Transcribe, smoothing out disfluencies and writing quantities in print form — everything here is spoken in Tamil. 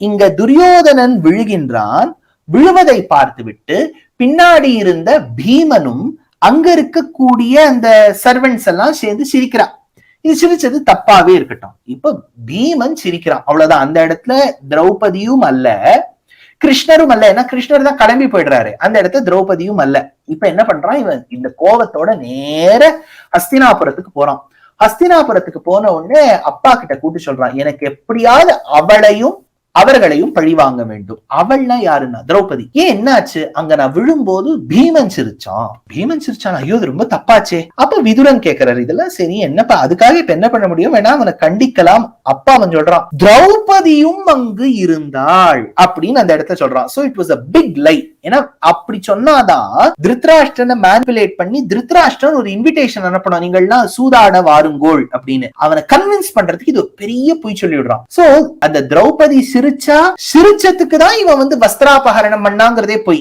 இங்க துரியோதனன் விழுகின்றான். விழுவதை பார்த்துவிட்டு பின்னாடி இருந்த பீமனும் அங்க இருக்கக்கூடிய அந்த சர்வன்ட்ஸ் எல்லாம் சேர்ந்து சிரிக்கிறான். இது சிரிச்சது தப்பாவே இருக்கட்டும். இப்ப பீமன் சிரிக்கிறான், அவ்வளவுதான். அந்த இடத்துல திரௌபதியும் அல்ல, கிருஷ்ணரும் அல்ல. ஏன்னா கிருஷ்ணர் தான் கிளம்பி போயிடுறாரு. அந்த இடத்துல திரௌபதியும் அல்ல. இப்ப என்ன பண்றான் இவன்? இந்த கோபத்தோட நேர ஹஸ்தினாபுரத்துக்கு போறான். ஹஸ்தினாபுரத்துக்கு போன உடனே அப்பா கிட்ட கூட்டு சொல்றான், எனக்கு எப்படியாவது அவளையும் அவர்களையும் பழி வாங்க வேண்டும். அவள்னா யாருன்னா திரௌபதி. ஏன் என்னாச்சு? அங்க நான் விழும்போது பீமன் சிரிச்சான். பீமன் சிரிச்சான், ஐயோ இது ரொம்ப தப்பாச்சே. அப்ப விதுரன் கேட்கிறாரு, இதெல்லாம் சரி என்னப்பா, அதுக்காக இப்ப என்ன பண்ண முடியும்? வேணா அவனை கண்டிக்கலாம். அப்பா அவன் சொல்றான், திரௌபதியும் அங்கு இருந்தாள் அப்படின்னு அந்த இடத்துல சொல்றான். So it was a big lie. ஏன்னா அப்படி சொன்னாதான் திருத்தராஷ்டிரனை மேனிபுலேட் பண்ணி திருத்தராஷ்டிரன் ஒரு இன்விடேஷன் அனுப்பணும், நீங்கள்லாம் சூதாட வாருங்கோள் அப்படின்னு. அவனை கன்வின்ஸ் பண்றதுக்கு இது பெரிய பொய் சொல்லி விடுறான். சோ அந்த திரௌபதி சிரிச்சா சிரிச்சதுக்கு தான் இவன் வஸ்திராபகரணம் பண்ணாங்கிறதே பொய்.